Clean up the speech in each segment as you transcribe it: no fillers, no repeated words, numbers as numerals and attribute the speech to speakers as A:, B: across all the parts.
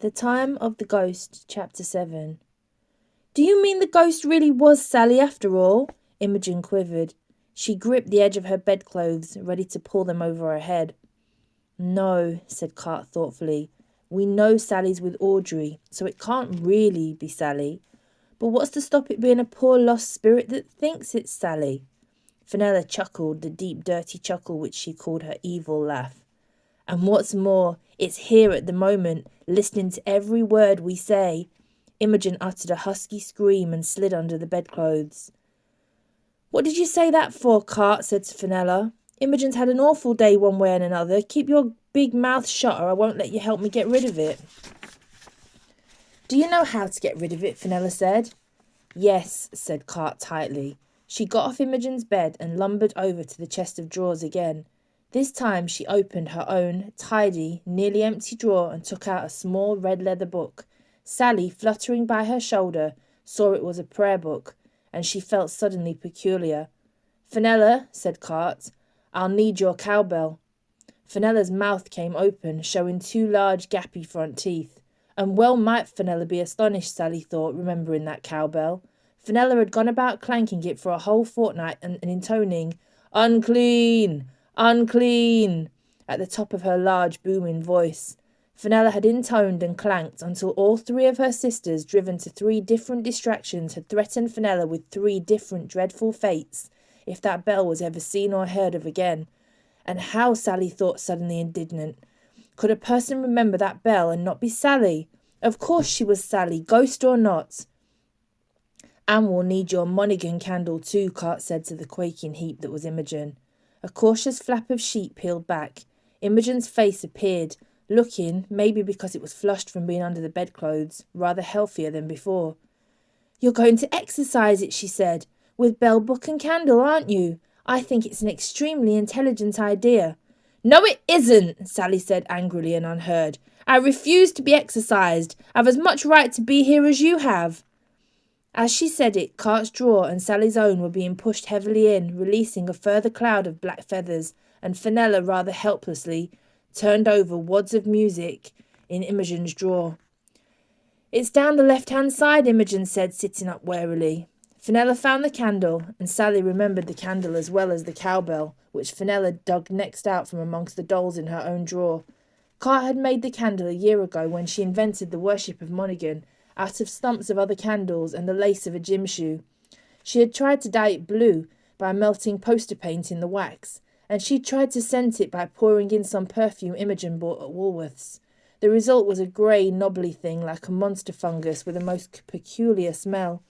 A: The Time of the Ghost, Chapter 7. Do you mean the ghost really was Sally after all? Imogen quivered. She gripped the edge of her bedclothes, ready to pull them over her head. No, said Cart thoughtfully. We know Sally's with Audrey, so it can't really be Sally. But what's to stop it being a poor lost spirit that thinks it's Sally? Fenella chuckled, the deep, dirty chuckle which she called her evil laugh. And what's more, it's here at the moment, listening to every word we say. Imogen uttered a husky scream and slid under the bedclothes. What did you say that for, Cart? Said Fenella. Imogen's had an awful day one way and another. Keep your big mouth shut or I won't let you help me get rid of it. Do you know how to get rid of it? Fenella said. Yes, said Cart tightly. She got off Imogen's bed and lumbered over to the chest of drawers again. This time she opened her own tidy, nearly empty drawer and took out a small red leather book. Sally, fluttering by her shoulder, saw it was a prayer book, and she felt suddenly peculiar. Fenella, said Cart, I'll need your cowbell. Fenella's mouth came open, showing two large gappy front teeth. And well might Fenella be astonished, Sally thought, remembering that cowbell. Fenella had gone about clanking it for a whole fortnight and intoning, "Unclean! Unclean!" at the top of her large, booming voice. Fenella had intoned and clanked until all three of her sisters, driven to three different distractions, had threatened Fenella with three different dreadful fates, if that bell was ever seen or heard of again. And how, Sally thought suddenly indignant, could a person remember that bell and not be Sally? Of course she was Sally, ghost or not. And we'll need your Monaghan candle too, Cart said to the quaking heap that was Imogen. A cautious flap of sheet peeled back. Imogen's face appeared, looking, maybe because it was flushed from being under the bedclothes, rather healthier than before. You're going to exercise it, she said, with bell, book and candle, aren't you? I think it's an extremely intelligent idea. No, it isn't, Sally said angrily and unheard. I refuse to be exercised. I've as much right to be here as you have. As she said it, Cart's drawer and Sally's own were being pushed heavily in, releasing a further cloud of black feathers, and Fenella, rather helplessly, turned over wads of music in Imogen's drawer. It's down the left-hand side, Imogen said, sitting up warily. Fenella found the candle, and Sally remembered the candle as well as the cowbell, which Fenella dug next out from amongst the dolls in her own drawer. Cart had made the candle a year ago when she invented the worship of Monaghan, out of stumps of other candles and the lace of a gym shoe. She had tried to dye it blue by melting poster paint in the wax, and she'd tried to scent it by pouring in some perfume Imogen bought at Woolworths. The result was a grey, knobbly thing like a monster fungus with a most peculiar smell.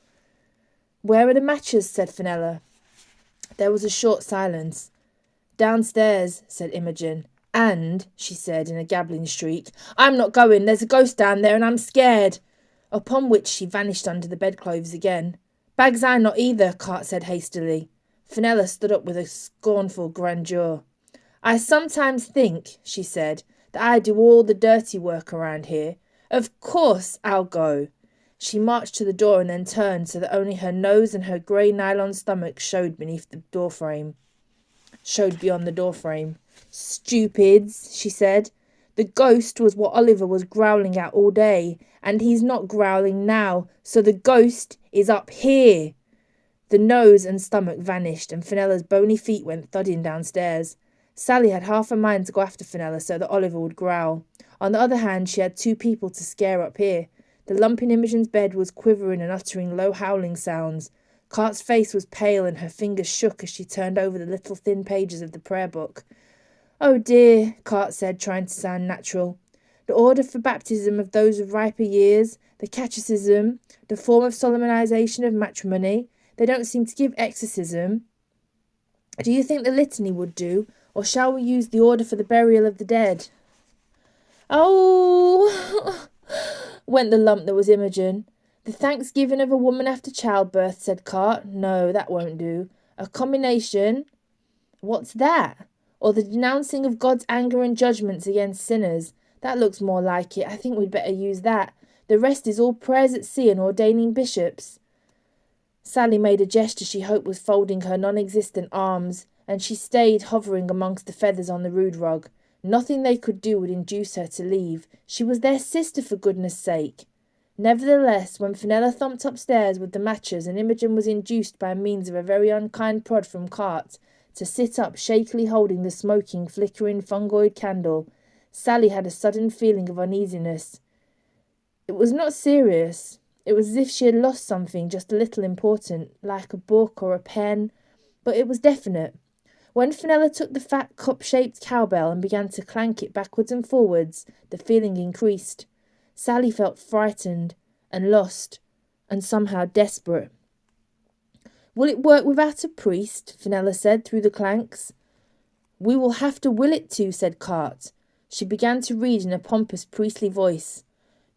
A: Where are the matches? Said Fenella. There was a short silence. Downstairs, said Imogen. And, she said in a gabbling shriek, I'm not going, there's a ghost down there and I'm scared. Upon which she vanished under the bedclothes again. Bags I not either, Cart said hastily. Fenella stood up with a scornful grandeur. I sometimes think, she said, that I do all the dirty work around here. Of course I'll go. She marched to the door and then turned so that only her nose and her grey nylon stomach showed beyond the doorframe. Stupids, she said. The ghost was what Oliver was growling at all day, and he's not growling now, so the ghost is up here. The nose and stomach vanished, and Fenella's bony feet went thudding downstairs. Sally had half a mind to go after Fenella so that Oliver would growl. On the other hand, she had two people to scare up here. The lump in Imogen's bed was quivering and uttering low howling sounds. Cart's face was pale and her fingers shook as she turned over the little thin pages of the prayer book. Oh dear, Cart said, trying to sound natural. The order for baptism of those of riper years, the catechism, the form of solemnization of matrimony, they don't seem to give exorcism. Do you think the litany would do, or shall we use the order for the burial of the dead? Oh, went the lump that was Imogen. The thanksgiving of a woman after childbirth, said Cart. No, that won't do. A combination. What's that? Or the denouncing of God's anger and judgments against sinners. That looks more like it. I think we'd better use that. The rest is all prayers at sea and ordaining bishops. Sally made a gesture she hoped was folding her non-existent arms, and she stayed hovering amongst the feathers on the rude rug. Nothing they could do would induce her to leave. She was their sister, for goodness sake. Nevertheless, when Fenella thumped upstairs with the matches and Imogen was induced by means of a very unkind prod from Cart to sit up shakily holding the smoking, flickering fungoid candle, Sally had a sudden feeling of uneasiness. It was not serious. It was as if she had lost something just a little important, like a book or a pen, but it was definite. When Fenella took the fat cup-shaped cowbell and began to clank it backwards and forwards, the feeling increased. Sally felt frightened and lost and somehow desperate. "Will it work without a priest?" Fenella said through the clanks. "We will have to will it to," said Cart. She began to read in a pompous priestly voice.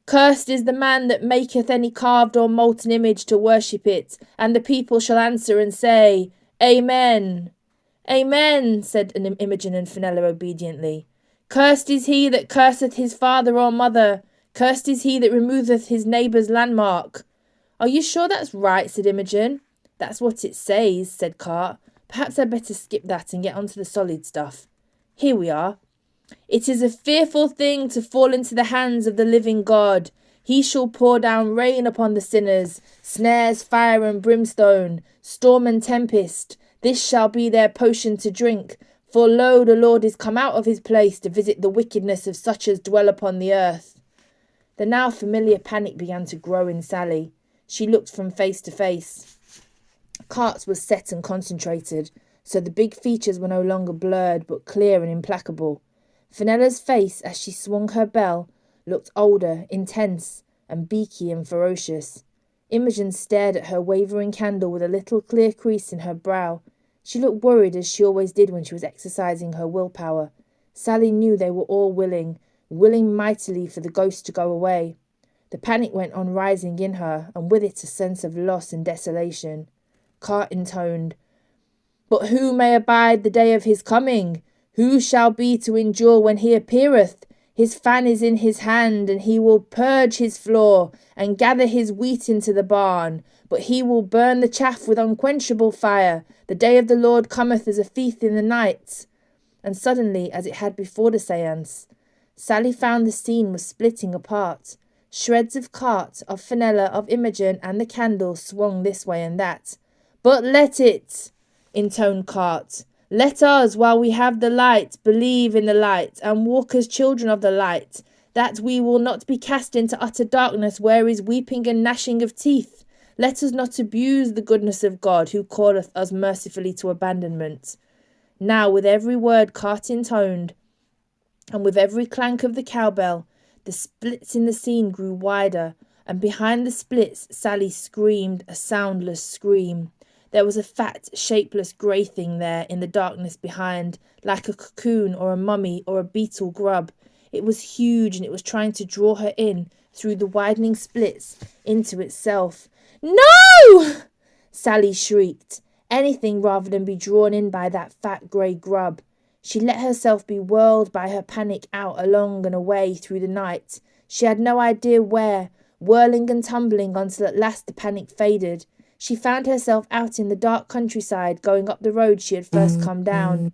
A: "Cursed is the man that maketh any carved or molten image to worship it, and the people shall answer and say, Amen." "Amen," said Imogen and Fenella obediently. "Cursed is he that curseth his father or mother. Cursed is he that removeth his neighbour's landmark." "Are you sure that's right?" said Imogen. "That's what it says," said Cart. "Perhaps I'd better skip that and get on to the solid stuff. Here we are. It is a fearful thing to fall into the hands of the living God. He shall pour down rain upon the sinners, snares, fire and brimstone, storm and tempest. This shall be their potion to drink. For lo, the Lord is come out of his place to visit the wickedness of such as dwell upon the earth." The now familiar panic began to grow in Sally. She looked from face to face. Cart's was set and concentrated, so the big features were no longer blurred but clear and implacable. Fenella's face, as she swung her bell, looked older, intense, and beaky and ferocious. Imogen stared at her wavering candle with a little clear crease in her brow. She looked worried, as she always did when she was exercising her willpower. Sally knew they were all willing mightily for the ghost to go away. The panic went on rising in her, and with it a sense of loss and desolation. Cart intoned, "But who may abide the day of his coming? Who shall be to endure when he appeareth? His fan is in his hand, and he will purge his floor, and gather his wheat into the barn. But he will burn the chaff with unquenchable fire. The day of the Lord cometh as a thief in the night." And suddenly, as it had before the seance, Sally found the scene was splitting apart. Shreds of Cart, of Fenella, of Imogen, and the candle swung this way and that. "But let it," intoned Cart. "Let us, while we have the light, believe in the light, and walk as children of the light, that we will not be cast into utter darkness where is weeping and gnashing of teeth. Let us not abuse the goodness of God, who calleth us mercifully to abandonment." Now, with every word Cart intoned, and with every clank of the cowbell, the splits in the scene grew wider, and behind the splits Sally screamed a soundless scream. There was a fat, shapeless grey thing there in the darkness behind, like a cocoon or a mummy or a beetle grub. It was huge, and it was trying to draw her in, through the widening splits, into itself. "No!" Sally shrieked. Anything rather than be drawn in by that fat grey grub. She let herself be whirled by her panic out along and away through the night. She had no idea where, whirling and tumbling until at last the panic faded. She found herself out in the dark countryside, going up the road she had first come down.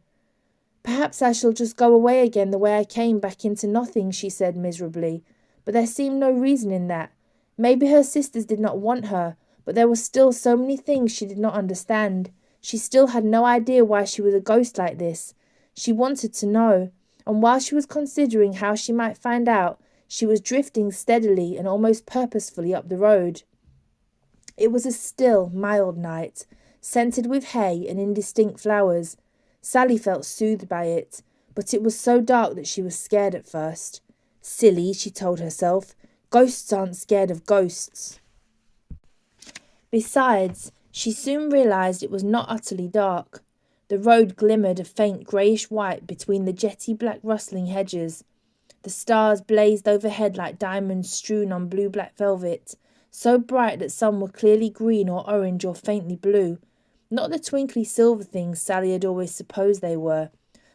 A: "Perhaps I shall just go away again the way I came, back into nothing," she said miserably. But there seemed no reason in that. Maybe her sisters did not want her, but there were still so many things she did not understand. She still had no idea why she was a ghost like this. She wanted to know, and while she was considering how she might find out, she was drifting steadily and almost purposefully up the road. It was a still, mild night, scented with hay and indistinct flowers. Sally felt soothed by it, but it was so dark that she was scared at first. Silly, she told herself. Ghosts aren't scared of ghosts. Besides, she soon realised it was not utterly dark. The road glimmered a faint greyish-white between the jetty black rustling hedges. The stars blazed overhead like diamonds strewn on blue-black velvet, so bright that some were clearly green or orange or faintly blue. Not the twinkly silver things Sally had always supposed they were.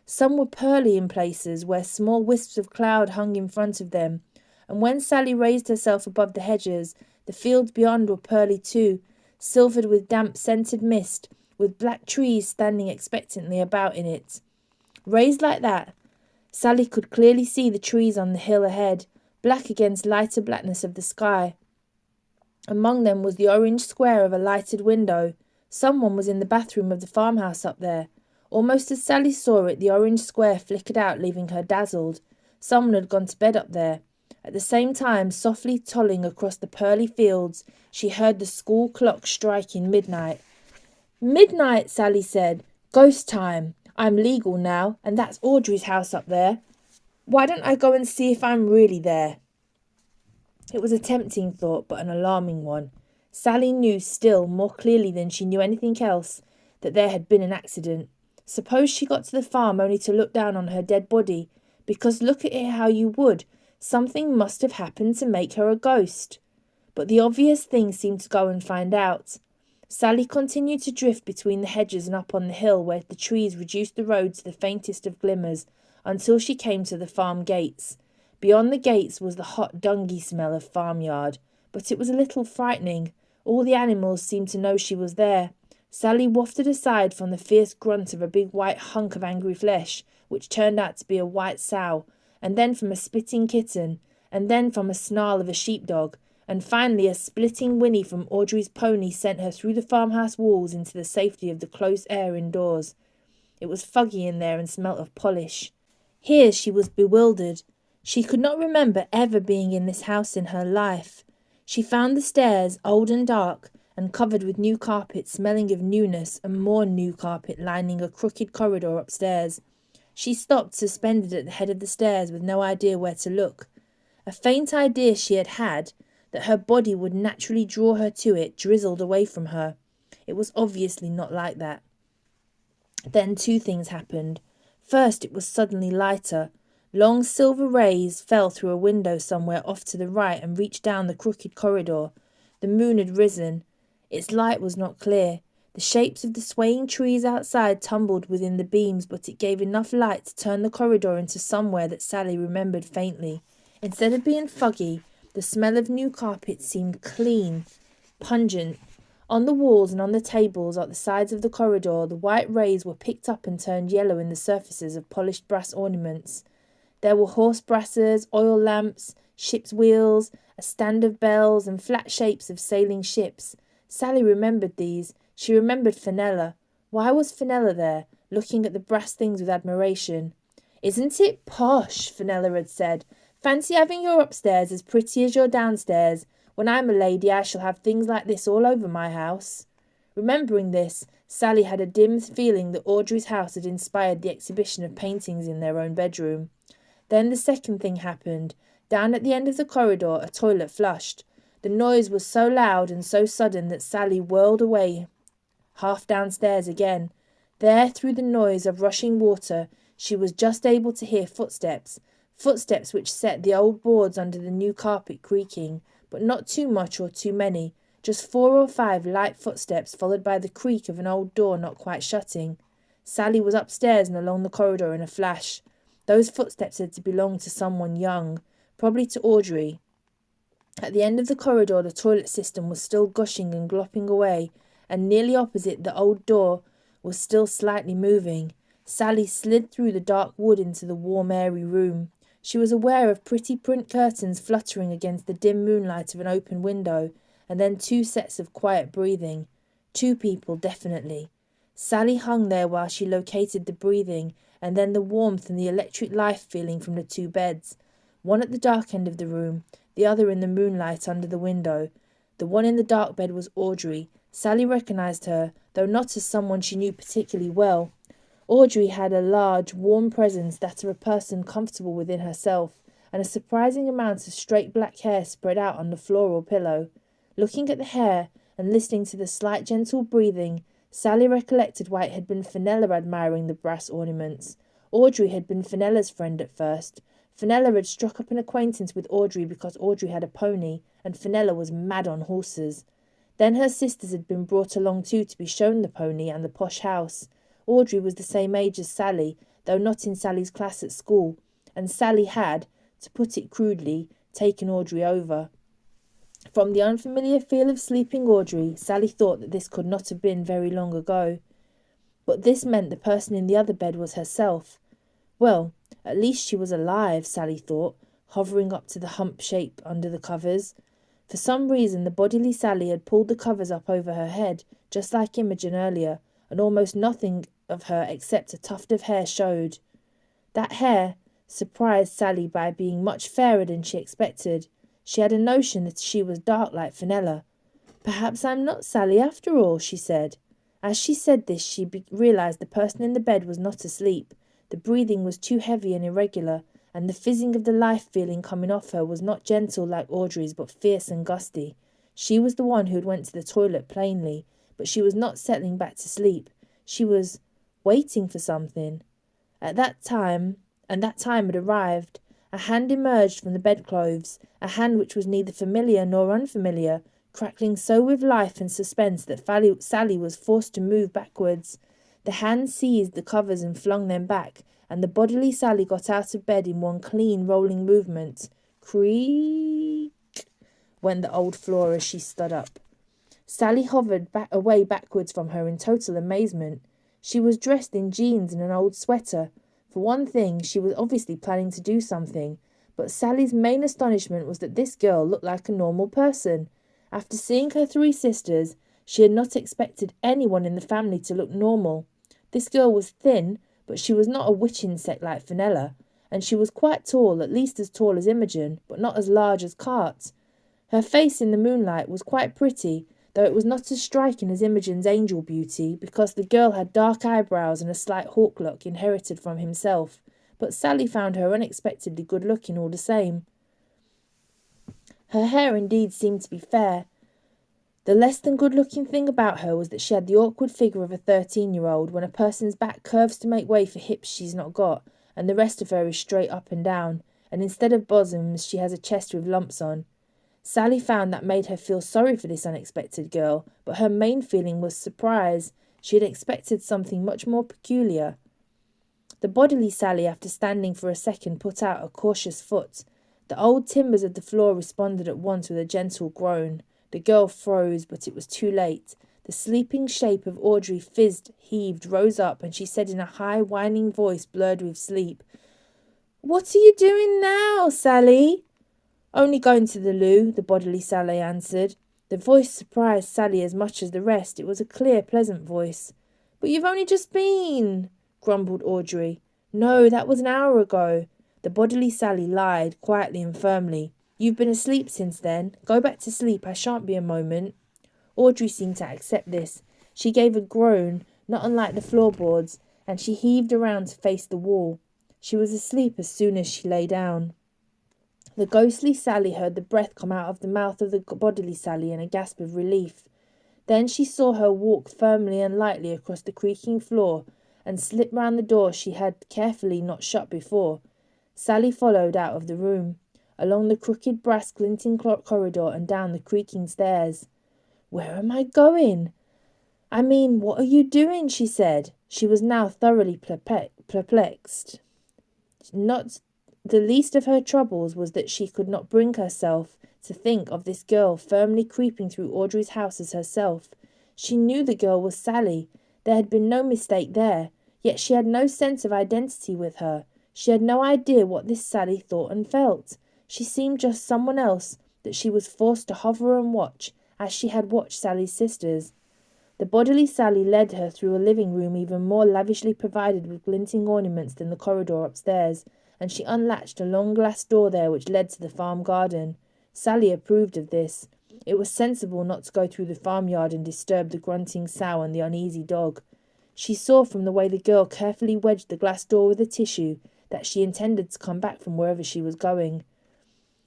A: Some were pearly in places where small wisps of cloud hung in front of them, and when Sally raised herself above the hedges, the fields beyond were pearly too, silvered with damp scented mist, with black trees standing expectantly about in it. Raised like that, Sally could clearly see the trees on the hill ahead, black against lighter blackness of the sky. Among them was the orange square of a lighted window. Someone was in the bathroom of the farmhouse up there. Almost as Sally saw it, the orange square flickered out, leaving her dazzled. Someone had gone to bed up there. At the same time, softly tolling across the pearly fields, she heard the school clock striking midnight. "Midnight," Sally said. "Ghost time. I'm legal now, and that's Audrey's house up there. Why don't I go and see if I'm really there?" It was a tempting thought, but an alarming one. Sally knew still, more clearly than she knew anything else, that there had been an accident. Suppose she got to the farm only to look down on her dead body, because look at it how you would, something must have happened to make her a ghost. But the obvious thing seemed to go and find out. Sally continued to drift between the hedges and up on the hill where the trees reduced the road to the faintest of glimmers, until she came to the farm gates. Beyond the gates was the hot, dungy smell of farmyard, but it was a little frightening. All the animals seemed to know she was there. Sally wafted aside from the fierce grunt of a big white hunk of angry flesh, which turned out to be a white sow, and then from a spitting kitten, and then from a snarl of a sheepdog, and finally a splitting whinny from Audrey's pony sent her through the farmhouse walls into the safety of the close air indoors. It was foggy in there and smelt of polish. Here she was bewildered. She could not remember ever being in this house in her life. She found the stairs old and dark, and covered with new carpet smelling of newness, and more new carpet lining a crooked corridor upstairs. She stopped suspended at the head of the stairs with no idea where to look. A faint idea she had had, that her body would naturally draw her to it, drizzled away from her. It was obviously not like that. Then two things happened. First, it was suddenly lighter. Long silver rays fell through a window somewhere off to the right and reached down the crooked corridor. The moon had risen. Its light was not clear. The shapes of the swaying trees outside tumbled within the beams, but it gave enough light to turn the corridor into somewhere that Sally remembered faintly. Instead of being foggy, the smell of new carpet seemed clean, pungent. On the walls and on the tables at the sides of the corridor, the white rays were picked up and turned yellow in the surfaces of polished brass ornaments. There were horse brasses, oil lamps, ship's wheels, a stand of bells, and flat shapes of sailing ships. Sally remembered these. She remembered Fenella. Why was Fenella there, looking at the brass things with admiration? "Isn't it posh?" Fenella had said. "Fancy having your upstairs as pretty as your downstairs. When I'm a lady I shall have things like this all over my house." Remembering this, Sally had a dim feeling that Audrey's house had inspired the exhibition of paintings in their own bedroom. Then the second thing happened. Down at the end of the corridor a toilet flushed. The noise was so loud and so sudden that Sally whirled away, half downstairs again. There, through the noise of rushing water, she was just able to hear footsteps which set the old boards under the new carpet creaking, but not too much or too many, just 4 or 5 light footsteps followed by the creak of an old door not quite shutting. Sally was upstairs and along the corridor in a flash. Those footsteps had to belong to someone young, probably to Audrey. At the end of the corridor the toilet system was still gushing and glopping away, and nearly opposite the old door was still slightly moving. Sally slid through the dark wood into the warm, airy room. She was aware of pretty print curtains fluttering against the dim moonlight of an open window, and then 2 sets of quiet breathing. 2 people, definitely. Sally hung there while she located the breathing, and then the warmth and the electric life feeling from the 2 beds. One at the dark end of the room, the other in the moonlight under the window. The one in the dark bed was Audrey. Sally recognised her, though not as someone she knew particularly well. Audrey had a large, warm presence, that of a person comfortable within herself, and a surprising amount of straight black hair spread out on the floral pillow. Looking at the hair, and listening to the slight gentle breathing, Sally recollected why it had been Fenella admiring the brass ornaments. Audrey had been Fenella's friend at first. Fenella had struck up an acquaintance with Audrey because Audrey had a pony, and Fenella was mad on horses. Then her sisters had been brought along too to be shown the pony and the posh house. Audrey was the same age as Sally, though not in Sally's class at school, and Sally had, to put it crudely, taken Audrey over. From the unfamiliar feel of sleeping Audrey, Sally thought that this could not have been very long ago. But this meant the person in the other bed was herself. Well, At least she was alive, Sally thought, hovering up to the hump shape under the covers. For some reason, the bodily Sally had pulled the covers up over her head, just like Imogen earlier, and almost nothing of her except a tuft of hair showed. That hair surprised Sally by being much fairer than she expected. She had a notion that she was dark like Fenella. "Perhaps I'm not Sally after all," she said. As she said this, she realized the person in the bed was not asleep. The breathing was too heavy and irregular, and the fizzing of the life feeling coming off her was not gentle like Audrey's, but fierce and gusty. She was the one who had went to the toilet plainly, but she was not settling back to sleep. She was waiting for something. That time had arrived. A hand emerged from the bedclothes, a hand which was neither familiar nor unfamiliar, crackling so with life and suspense that Sally was forced to move backwards. The hand seized the covers and flung them back, and the bodily Sally got out of bed in one clean, rolling movement. Creak went the old floor as she stood up. Sally hovered away backwards from her in total amazement. She was dressed in jeans and an old sweater. For one thing, she was obviously planning to do something, but Sally's main astonishment was that this girl looked like a normal person. After seeing her three sisters, she had not expected anyone in the family to look normal. This girl was thin, but she was not a witch insect like Fenella, and she was quite tall, at least as tall as Imogen, but not as large as Cart. Her face in the moonlight was quite pretty, though it was not as striking as Imogen's angel beauty, because the girl had dark eyebrows and a slight hawk look inherited from himself, but Sally found her unexpectedly good-looking all the same. Her hair indeed seemed to be fair. The less than good-looking thing about her was that she had the awkward figure of a 13-year-old when a person's back curves to make way for hips she's not got, and the rest of her is straight up and down, and instead of bosoms she has a chest with lumps on. Sally found that made her feel sorry for this unexpected girl, but her main feeling was surprise. She had expected something much more peculiar. The bodily Sally, after standing for a second, put out a cautious foot. The old timbers of the floor responded at once with a gentle groan. The girl froze, but it was too late. The sleeping shape of Audrey fizzed, heaved, rose up, and she said in a high, whining voice blurred with sleep, "What are you doing now, Sally?" "Only going to the loo," the bodily Sally answered. The voice surprised Sally as much as the rest. It was a clear, pleasant voice. "But you've only just been," grumbled Audrey. "No, that was an hour ago." The bodily Sally lied, quietly and firmly. "You've been asleep since then. Go back to sleep. I shan't be a moment." Audrey seemed to accept this. She gave a groan, not unlike the floorboards, and she heaved around to face the wall. She was asleep as soon as she lay down. The ghostly Sally heard the breath come out of the mouth of the bodily Sally in a gasp of relief. Then she saw her walk firmly and lightly across the creaking floor and slip round the door she had carefully not shut before. Sally followed out of the room, along the crooked brass glinting corridor and down the creaking stairs. "Where am I going? I mean, what are you doing?" she said. She was now thoroughly perplexed. Not the least of her troubles was that she could not bring herself to think of this girl firmly creeping through Audrey's house as herself. She knew the girl was Sally. There had been no mistake there, yet she had no sense of identity with her. She had no idea what this Sally thought and felt. She seemed just someone else that she was forced to hover and watch, as she had watched Sally's sisters. The bodily Sally led her through a living room even more lavishly provided with glinting ornaments than the corridor upstairs, and she unlatched a long glass door there which led to the farm garden. Sally approved of this. It was sensible not to go through the farmyard and disturb the grunting sow and the uneasy dog. She saw from the way the girl carefully wedged the glass door with a tissue that she intended to come back from wherever she was going.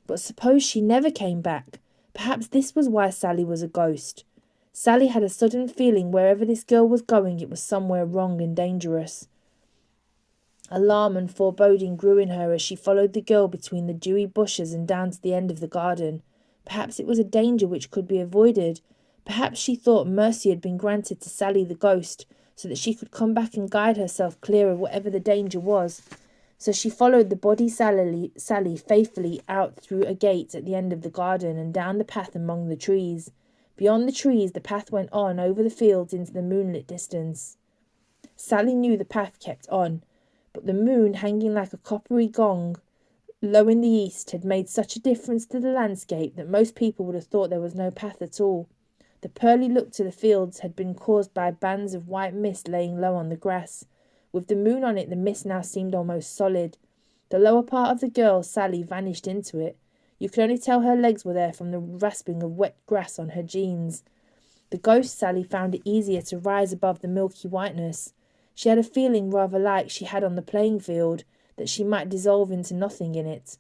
A: But suppose she never came back? Perhaps this was why Sally was a ghost. Sally had a sudden feeling wherever this girl was going it was somewhere wrong and dangerous. Alarm and foreboding grew in her as she followed the girl between the dewy bushes and down to the end of the garden. Perhaps it was a danger which could be avoided. Perhaps she thought mercy had been granted to Sally the ghost, so that she could come back and guide herself clear of whatever the danger was. So she followed the body Sally faithfully out through a gate at the end of the garden and down the path among the trees. Beyond the trees the path went on over the fields into the moonlit distance. Sally knew the path kept on, but the moon, hanging like a coppery gong low in the east, had made such a difference to the landscape that most people would have thought there was no path at all. The pearly look to the fields had been caused by bands of white mist laying low on the grass. With the moon on it, the mist now seemed almost solid. The lower part of the girl, Sally, vanished into it. You could only tell her legs were there from the rasping of wet grass on her jeans. The ghost, Sally, found it easier to rise above the milky whiteness. She had a feeling rather like she had on the playing field, that she might dissolve into nothing in it.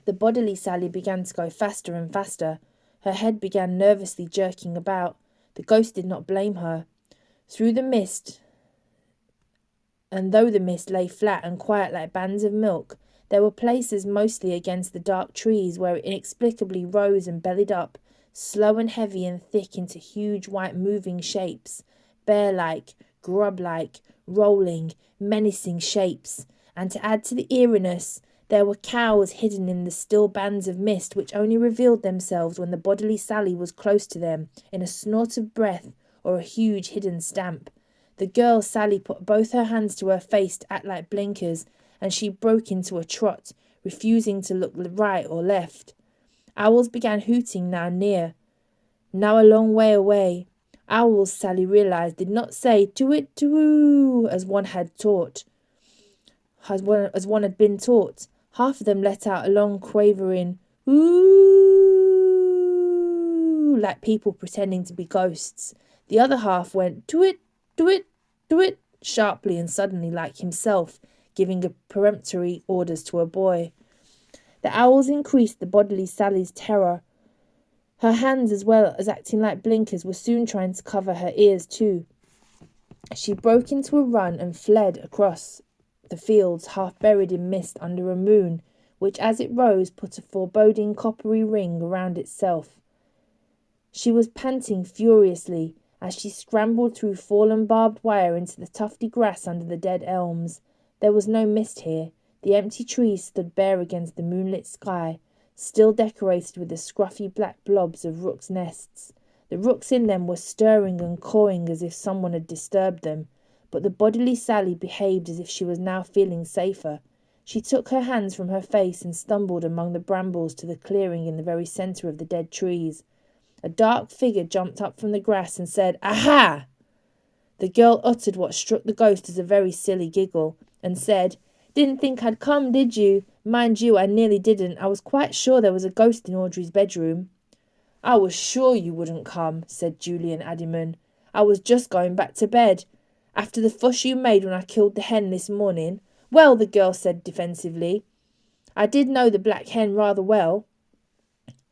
A: The bodily Sally began to go faster and faster. Her head began nervously jerking about. The ghost did not blame her. Through the mist, and though the mist lay flat and quiet like bands of milk, there were places mostly against the dark trees where it inexplicably rose and bellied up, slow and heavy and thick into huge white moving shapes, bear-like, grub-like, rolling, menacing shapes. And to add to the eeriness, there were cows hidden in the still bands of mist which only revealed themselves when the bodily Sally was close to them, in a snort of breath or a huge hidden stamp. The girl Sally put both her hands to her face to act like blinkers, and she broke into a trot, refusing to look right or left. Owls began hooting, now near, now a long way away. Owls, Sally realised, did not say "to-it-to-oo" as one had been taught. Half of them let out a long quavering "ooh" like people pretending to be ghosts. The other half went "to-it, to-it, to-it" sharply and suddenly, like himself, giving a peremptory orders to a boy. The owls increased the bodily Sally's terror. Her hands, as well as acting like blinkers, were soon trying to cover her ears too. She broke into a run and fled across the fields, half buried in mist under a moon, which as it rose put a foreboding coppery ring around itself. She was panting furiously as she scrambled through fallen barbed wire into the tufty grass under the dead elms. There was no mist here. The empty trees stood bare against the moonlit sky, still decorated with the scruffy black blobs of rooks' nests. The rooks in them were stirring and cawing as if someone had disturbed them, but the bodily Sally behaved as if she was now feeling safer. She took her hands from her face and stumbled among the brambles to the clearing in the very centre of the dead trees. A dark figure jumped up from the grass and said, "Aha!" The girl uttered what struck the ghost as a very silly giggle, and said, "Didn't think I'd come, did you? Mind you, I nearly didn't. I was quite sure there was a ghost in Audrey's bedroom." "I was sure you wouldn't come," said Julian Addyman. "I was just going back to bed. After the fuss you made when I killed the hen this morning." "Well," the girl said defensively, "I did know the black hen rather well."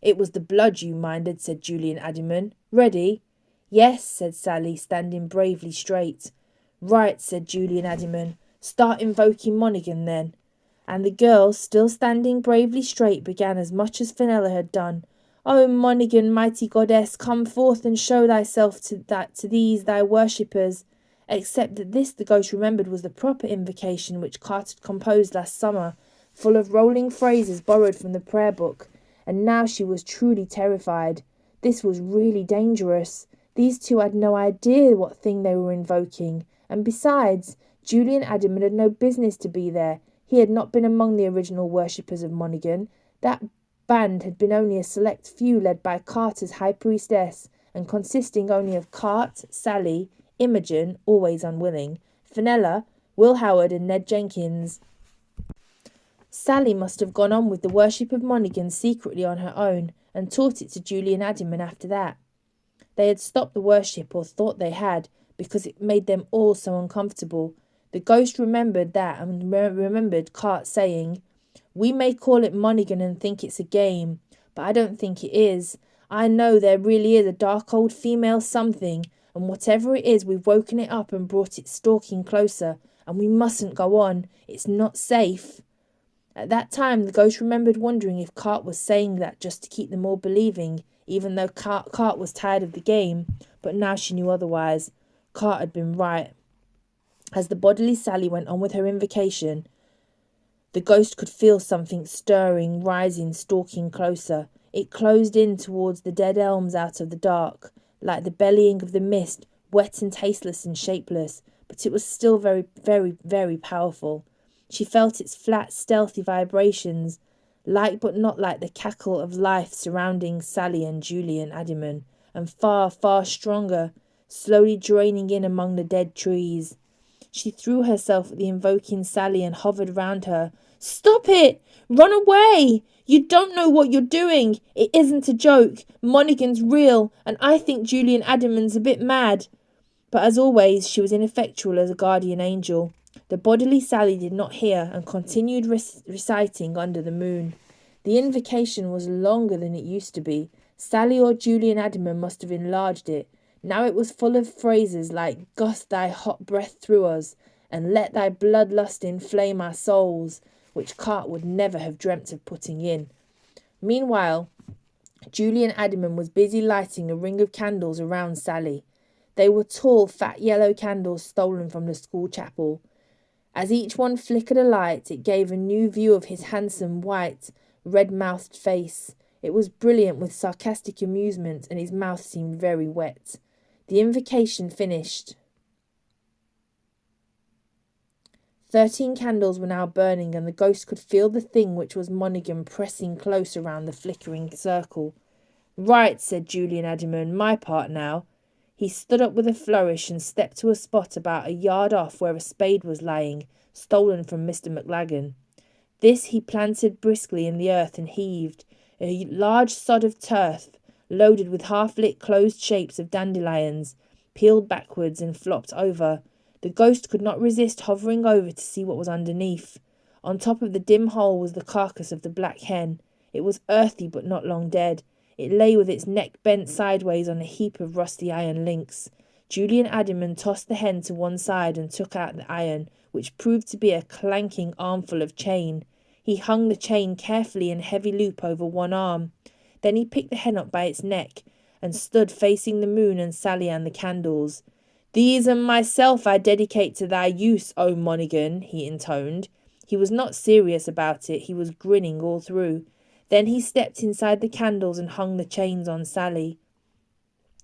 A: "It was the blood you minded," said Julian Addyman. "Ready?" "Yes," said Sally, standing bravely straight. "Right," said Julian Addyman. "Start invoking Monaghan, then." And the girl, still standing bravely straight, began as much as Fenella had done. "O Monaghan, mighty goddess, come forth and show thyself to these thy worshippers." Except that this, the ghost remembered, was the proper invocation which Cart had composed last summer, full of rolling phrases borrowed from the prayer book. And now she was truly terrified. This was really dangerous. These two had no idea what thing they were invoking. And besides, Julian Addyman had no business to be there. He had not been among the original worshippers of Monaghan. That band had been only a select few led by Carter's high priestess, and consisting only of Cart, Sally, Imogen, always unwilling, Fenella, Will Howard and Ned Jenkins. Sally must have gone on with the worship of Monaghan secretly on her own, and taught it to Julian Addyman after that. They had stopped the worship, or thought they had, because it made them all so uncomfortable. The ghost remembered that, and remembered Cart saying, "We may call it Monaghan and think it's a game, but I don't think it is. I know there really is a dark old female something, and whatever it is, we've woken it up and brought it stalking closer, and we mustn't go on. It's not safe." At that time, the ghost remembered wondering if Cart was saying that just to keep them all believing, even though Cart was tired of the game, but now she knew otherwise. Cart had been right. As the bodily Sally went on with her invocation, the ghost could feel something stirring, rising, stalking closer. It closed in towards the dead elms out of the dark, like the bellying of the mist, wet and tasteless and shapeless, but it was still very, very, very powerful. She felt its flat, stealthy vibrations, like but not like the cackle of life surrounding Sally and Julian Adiman, and far, far stronger, slowly draining in among the dead trees. She threw herself at the invoking Sally and hovered round her. "Stop it! Run away! You don't know what you're doing! It isn't a joke! Monaghan's real, and I think Julian Adiman's a bit mad." But as always, she was ineffectual as a guardian angel. The bodily Sally did not hear and continued reciting under the moon. The invocation was longer than it used to be. Sally or Julian Adiman must have enlarged it. Now it was full of phrases like "gust thy hot breath through us" and "let thy bloodlust inflame our souls," which Cart would never have dreamt of putting in. Meanwhile, Julian Adiman was busy lighting a ring of candles around Sally. They were tall, fat yellow candles stolen from the school chapel. As each one flickered a light, it gave a new view of his handsome, white, red-mouthed face. It was brilliant with sarcastic amusement, and his mouth seemed very wet. The invocation finished. 13 candles were now burning, and the ghost could feel the thing which was Monaghan pressing close around the flickering circle. "Right," said Julian Adiman, "my part now." He stood up with a flourish and stepped to a spot about a yard off where a spade was lying, stolen from Mr. McLaggan. This he planted briskly in the earth and heaved. A large sod of turf, loaded with half-lit closed shapes of dandelions, peeled backwards and flopped over. The ghost could not resist hovering over to see what was underneath. On top of the dim hole was the carcass of the black hen. It was earthy but not long dead. It lay with its neck bent sideways on a heap of rusty iron links. Julian Adiman tossed the hen to one side and took out the iron, which proved to be a clanking armful of chain. He hung the chain carefully in heavy loop over one arm. Then he picked the hen up by its neck and stood facing the moon and Sally and the candles. "These and myself I dedicate to thy use, O Monaghan," he intoned. He was not serious about it. He was grinning all through. Then he stepped inside the candles and hung the chains on Sally.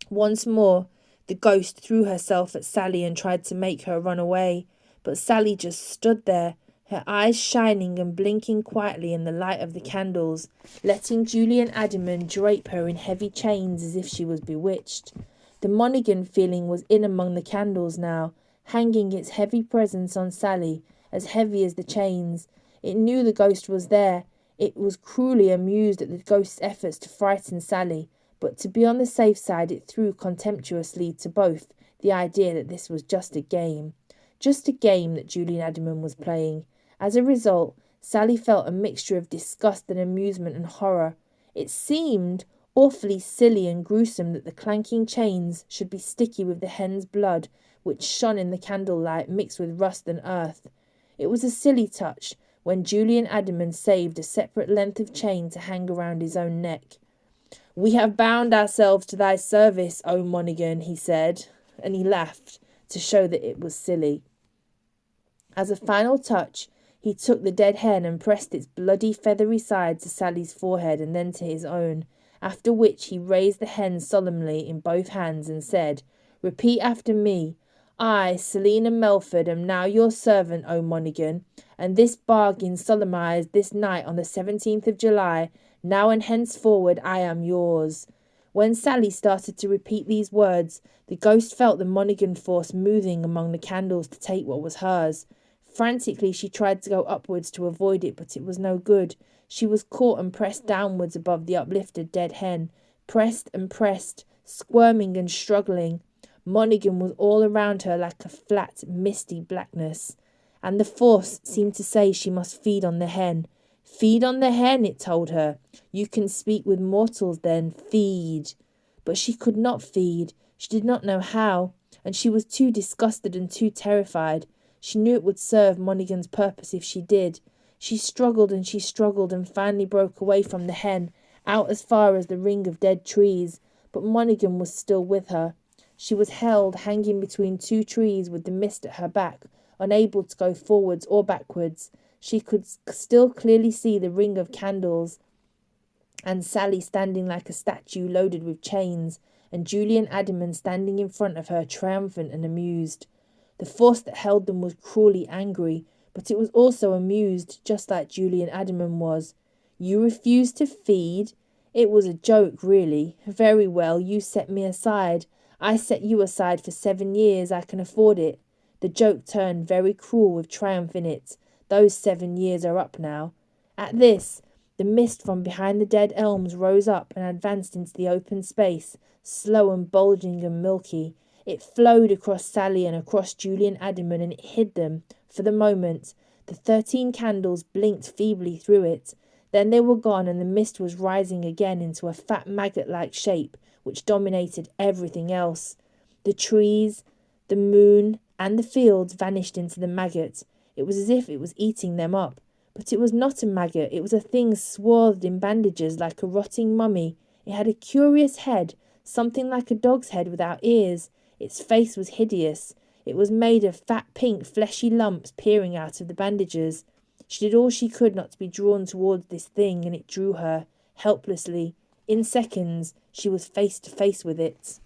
A: Once more, the ghost threw herself at Sally and tried to make her run away. But Sally just stood there, her eyes shining and blinking quietly in the light of the candles, letting Julian Adiman drape her in heavy chains as if she was bewitched. The Monaghan feeling was in among the candles now, hanging its heavy presence on Sally, as heavy as the chains. It knew the ghost was there. It was cruelly amused at the ghost's efforts to frighten Sally, but to be on the safe side it threw contemptuously to both the idea that this was just a game that Julian Adiman was playing. As a result, Sally felt a mixture of disgust and amusement and horror. It seemed awfully silly and gruesome that the clanking chains should be sticky with the hen's blood, which shone in the candlelight mixed with rust and earth. It was a silly touch when Julian Adiman saved a separate length of chain to hang around his own neck. "We have bound ourselves to thy service, O Monaghan," he said, and he laughed to show that it was silly. As a final touch, he took the dead hen and pressed its bloody feathery side to Sally's forehead and then to his own, after which he raised the hen solemnly in both hands and said, "Repeat after me. I, Selina Melford, am now your servant, O Monaghan, and this bargain solemnized this night on the 17th of July, now and henceforward I am yours." When Sally started to repeat these words, the ghost felt the Monaghan force moving among the candles to take what was hers. Frantically she tried to go upwards to avoid it, but it was no good. She was caught and pressed downwards above the uplifted dead hen, pressed and pressed, squirming and struggling. Monaghan was all around her like a flat, misty blackness, and the force seemed to say she must feed on the hen. "Feed on the hen," it told her. "You can speak with mortals then. Feed." But she could not feed. She did not know how, and she was too disgusted and too terrified. She knew it would serve Monaghan's purpose if she did. She struggled and finally broke away from the hen, out as far as the ring of dead trees, but Monaghan was still with her. She was held hanging between two trees with the mist at her back, unable to go forwards or backwards. She could still clearly see the ring of candles, and Sally standing like a statue loaded with chains, and Julian Adiman standing in front of her, triumphant and amused. The force that held them was cruelly angry, but it was also amused, just like Julian Adamon was. You refused to feed? It was a joke, really. Very well, you set me aside. I set you aside for 7 years. I can afford it. The joke turned very cruel with triumph in it. Those 7 years are up now. At this, the mist from behind the dead elms rose up and advanced into the open space, slow and bulging and milky. It flowed across Sally and across Julian Adamon, and it hid them. For the moment, the 13 candles blinked feebly through it. Then they were gone, and the mist was rising again into a fat maggot-like shape, which dominated everything else. The trees, the moon, and the fields vanished into the maggot. It was as if it was eating them up. But it was not a maggot. It was a thing swathed in bandages like a rotting mummy. It had a curious head, something like a dog's head without ears. Its face was hideous. It was made of fat pink fleshy lumps peering out of the bandages. She did all she could not to be drawn towards this thing, and it drew her, helplessly. In seconds, she was face to face with it.